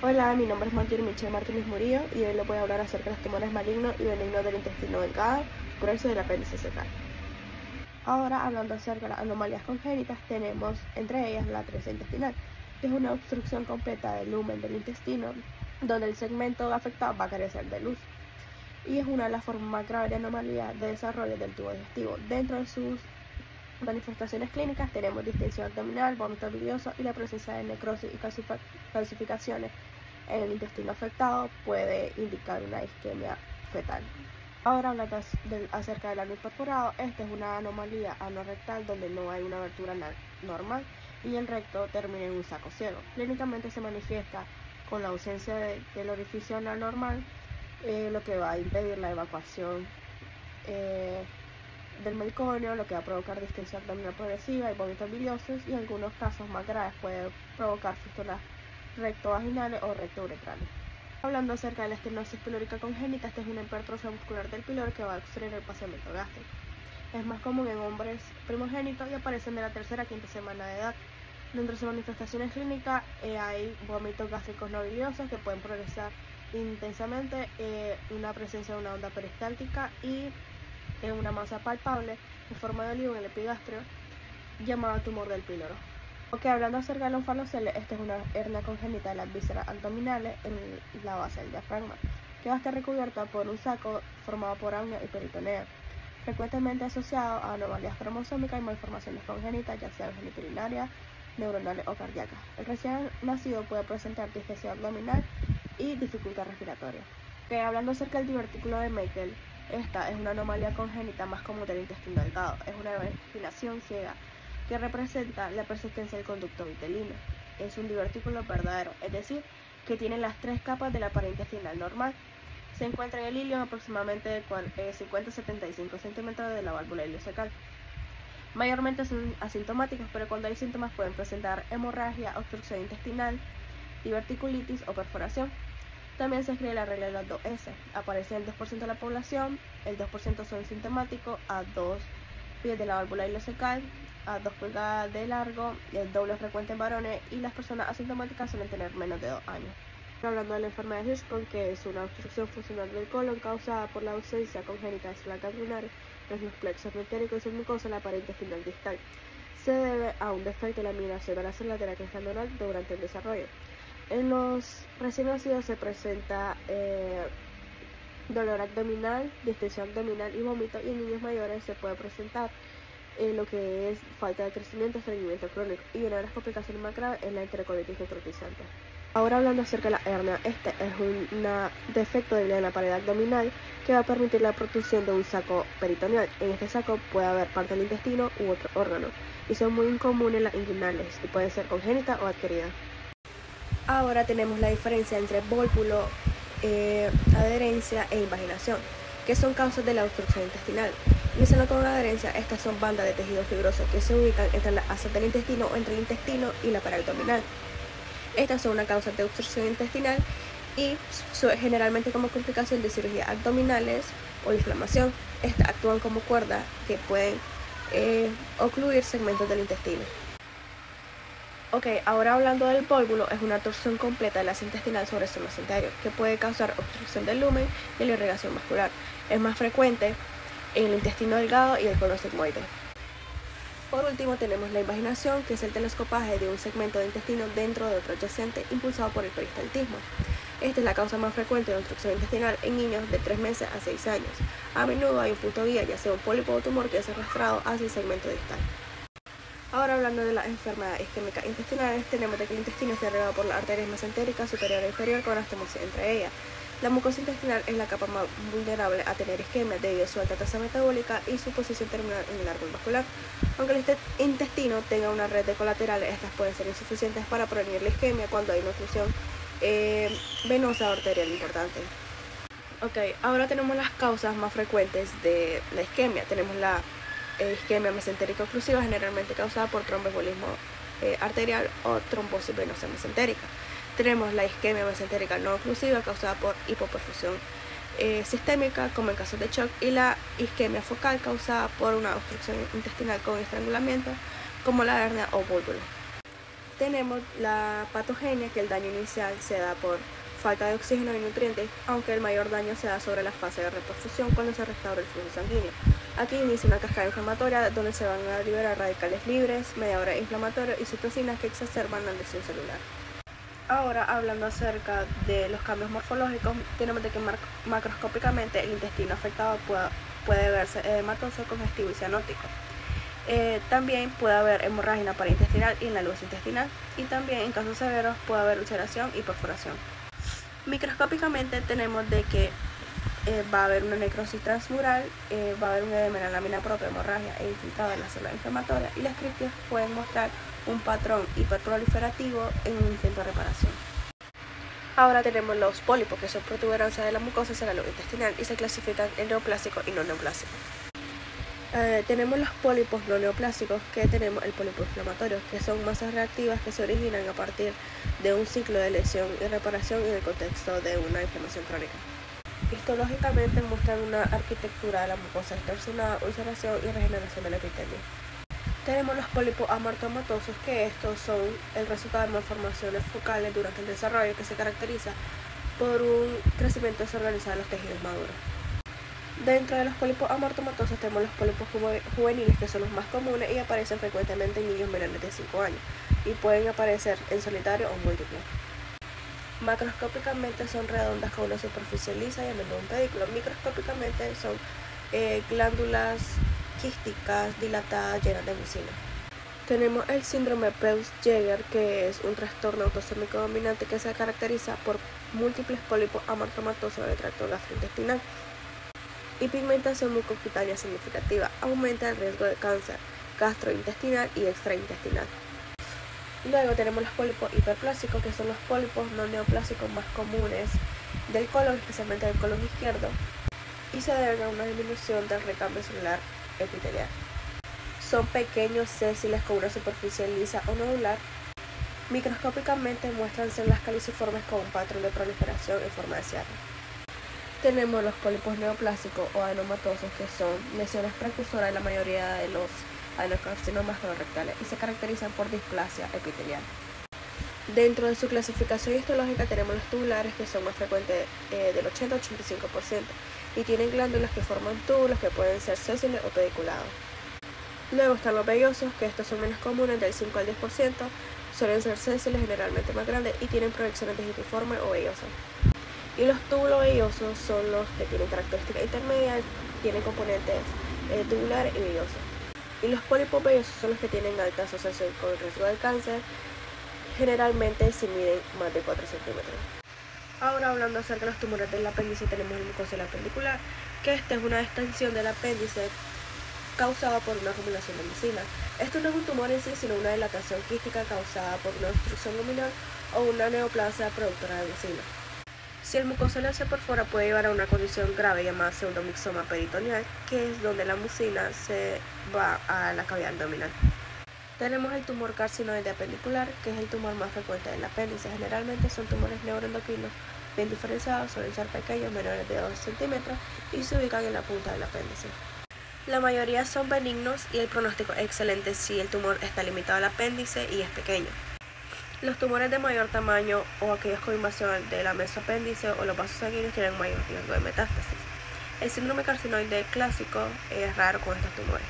Hola, mi nombre es Marjorie Michelle Martínez Murillo y hoy les voy a hablar acerca de los tumores malignos y benignos del intestino delgado, grueso y del apéndice cecal. Ahora, hablando acerca de las anomalías congénitas, tenemos entre ellas la atresia intestinal, que es una obstrucción completa del lumen del intestino, donde el segmento afectado va a carecer de luz. Y es una de las formas más graves de anomalía de desarrollo del tubo digestivo. Dentro de sus manifestaciones clínicas tenemos distensión abdominal, vómito bilioso y la presencia de necrosis y calcificaciones en el intestino afectado puede indicar una isquemia fetal. Ahora hablando acerca del ano perforado, esta es una anomalía anorrectal donde no hay una abertura normal y el recto termina en un saco ciego. Clínicamente se manifiesta con la ausencia del orificio anal normal, lo que va a impedir la evacuación del meliconio, lo que va a provocar distensión abdominal progresiva y vómitos biliosos, y en algunos casos más graves puede provocar fístulas rectovaginales o rectouretrales. Hablando acerca de la estenosis pilórica congénita, esta es una hipertrofia muscular del píloro que va a obstruir el paseamiento gástrico. Es más común en hombres primogénitos y aparecen de la tercera a quinta semana de edad. Dentro de sus manifestaciones clínicas hay vómitos gástricos no biliosos que pueden progresar intensamente, una presencia de una onda peristáltica y una masa palpable en forma de olivo en el epigastrio llamado tumor del píloro. Hablando acerca de los onfaloceles, esta es una hernia congénita de las vísceras abdominales en la base del diafragma, que va a estar recubierta por un saco formado por amnia y peritoneo, frecuentemente asociado a anomalías cromosómicas y malformaciones congénitas, ya sean genitourinarias, neuronales o cardíacas. El recién nacido puede presentar distensión abdominal y dificultad respiratoria. Hablando acerca del divertículo de Meckel, esta es una anomalía congénita más común del intestino delgado. Es una ventilación ciega que representa la persistencia del conducto vitelino. Es un divertículo verdadero, es decir, que tiene las tres capas de la pared intestinal normal. Se encuentra en el ilion aproximadamente de 50-75 centímetros de la válvula ileocecal. Mayormente son asintomáticos, pero cuando hay síntomas pueden presentar hemorragia, obstrucción intestinal, diverticulitis o perforación. También se escribe la regla de las 2S. Aparece en el 2% de la población, el 2% son sintomáticos a 2 pies de la válvula ileocecal, a 2 pulgadas de largo, el doble frecuente en varones, y las personas asintomáticas suelen tener menos de 2 años. Hablando de la enfermedad de Hirschsprung, que es una obstrucción funcional del colon causada por la ausencia congénita de placas lunares, los plexos metéricos y submucosa en la pared intestinal distal. Se debe a un defecto de la migración de la célula de la cresta neuronal durante el desarrollo. En los recién nacidos se presenta dolor abdominal, distensión abdominal y vómito, y en niños mayores se puede presentar lo que es falta de crecimiento, estreñimiento crónico, y una de las complicaciones más graves es la enterocolitis necrotizante. Ahora hablando acerca de la hernia, este es un defecto de la pared abdominal que va a permitir la protrusión de un saco peritoneal. En este saco puede haber parte del intestino u otro órgano, y son muy incomunes las inguinales y puede ser congénita o adquirida. Ahora tenemos la diferencia entre vólvulo, adherencia e invaginación, que son causas de la obstrucción intestinal. Iniciando con la adherencia, estas son bandas de tejido fibroso que se ubican entre las asas del intestino o entre el intestino y la pared abdominal. Estas son una causa de obstrucción intestinal y generalmente como complicación de cirugías abdominales o inflamación. Estas actúan como cuerdas que pueden ocluir segmentos del intestino. Ahora hablando del vólvulo, es una torsión completa de la asa intestinal sobre el suelo mesenterio que puede causar obstrucción del lumen y la irrigación vascular. Es más frecuente en el intestino delgado y el colon sigmoide. Por último tenemos la invaginación, que es el telescopaje de un segmento de intestino dentro de otro adyacente impulsado por el peristaltismo. Esta es la causa más frecuente de obstrucción intestinal en niños de 3 meses a 6 años. A menudo hay un punto guía, ya sea un pólipo o tumor, que es arrastrado hacia el segmento distal. Ahora hablando de las enfermedades isquémicas intestinales, tenemos que el intestino está regado por las arterias mesentéricas superior e inferior con anastomosis entre ellas. La mucosa intestinal es la capa más vulnerable a tener isquemia debido a su alta tasa metabólica y su posición terminal en el árbol vascular. Aunque el intestino tenga una red de colaterales, estas pueden ser insuficientes para prevenir la isquemia cuando hay una oclusión venosa o arterial importante. Ahora tenemos las causas más frecuentes de la isquemia. Tenemos la isquemia mesentérica oclusiva, generalmente causada por tromboembolismo arterial o trombosis venosa mesentérica. Tenemos la isquemia mesentérica no oclusiva, causada por hipoperfusión sistémica, como en casos de shock, y la isquemia focal, causada por una obstrucción intestinal con estrangulamiento, como la hernia o vólvulo. Tenemos la patogenia, que el daño inicial se da por falta de oxígeno y nutrientes, aunque el mayor daño se da sobre la fase de reperfusión cuando se restaura el flujo sanguíneo. Aquí inicia una cascada inflamatoria donde se van a liberar radicales libres, mediadores inflamatorios y citocinas que exacerban la lesión celular. Ahora, hablando acerca de los cambios morfológicos, tenemos de que macroscópicamente el intestino afectado puede verse edematoso, congestivo y cianótico. También puede haber hemorragia paraintestinal y en la luz intestinal, y también en casos severos puede haber ulceración y perforación. Microscópicamente tenemos de que va a haber una necrosis transmural, va a haber un edema en la lámina propia, hemorragia e infiltrado en la célula inflamatoria, y las críticas pueden mostrar un patrón hiperproliferativo en un intento de reparación. Ahora tenemos los pólipos, que son protuberancias de la mucosa hacia la luz intestinal y se clasifican en neoplásicos y no neoplásicos. Tenemos los pólipos no neoplásicos, que tenemos el pólipo inflamatorio, que son masas reactivas que se originan a partir de un ciclo de lesión y reparación en el contexto de una inflamación crónica. Histológicamente muestran una arquitectura de la mucosa distorsionada, ulceración y regeneración del epitelio. Tenemos los pólipos amartomatosos, que estos son el resultado de malformaciones focales durante el desarrollo, que se caracteriza por un crecimiento desorganizado de los tejidos maduros. Dentro de los pólipos amartomatosos tenemos los pólipos juveniles, que son los más comunes y aparecen frecuentemente en niños menores de 5 años y pueden aparecer en solitario o múltiple. Macroscópicamente son redondas con una superficie lisa y a menudo un pedículo. Microscópicamente son glándulas quísticas dilatadas llenas de mucina. Tenemos el síndrome Peutz-Jeghers, que es un trastorno autosómico dominante que se caracteriza por múltiples pólipos amartomatosos del tracto gastrointestinal y pigmentación mucocutánea significativa. Aumenta el riesgo de cáncer gastrointestinal y extraintestinal. Luego tenemos los pólipos hiperplásicos, que son los pólipos no neoplásicos más comunes del colon, especialmente del colon izquierdo, y se deben a una disminución del recambio celular epitelial. Son pequeños sésiles con una superficie lisa o nodular. Microscópicamente muestran células caliciformes con un patrón de proliferación en forma de sierra. Tenemos los pólipos neoplásicos o adenomatosos, que son lesiones precursoras de la mayoría de los adenocarcinomas colorectales y se caracterizan por displasia epitelial. Dentro de su clasificación histológica tenemos los tubulares, que son más frecuentes del 80 al 85% y tienen glándulas que forman túbulos que pueden ser sésiles o pediculados. Luego están los vellosos, que estos son menos comunes, del 5 al 10%, suelen ser sésiles, generalmente más grandes y tienen proyecciones digitiformes o vellosas. Y los túbulos vellosos son los que tienen características intermedias, tienen componentes tubulares y vellosos. Y los pólipos vellosos son los que tienen alta asociación con el riesgo de cáncer, generalmente si miden más de 4 centímetros. Ahora, hablando acerca de los tumores del apéndice, tenemos el mucocele apendicular, que esta es una extensión del apéndice causada por una acumulación de mucina. Esto no es un tumor en sí, sino una dilatación quística causada por una obstrucción luminal o una neoplasia productora de mucina. Si el mucocele se perfora, puede llevar a una condición grave llamada pseudomixoma peritoneal, que es donde la mucina se va a la cavidad abdominal. Tenemos el tumor carcinoide apendicular, que es el tumor más frecuente del apéndice. Generalmente son tumores neuroendocrinos bien diferenciados, suelen ser pequeños, menores de 2 centímetros y se ubican en la punta del apéndice. La mayoría son benignos y el pronóstico es excelente si el tumor está limitado al apéndice y es pequeño. Los tumores de mayor tamaño o aquellos con invasión de la mesopéndice o los vasos sanguíneos tienen mayor riesgo de metástasis. El síndrome carcinoide clásico es raro con estos tumores.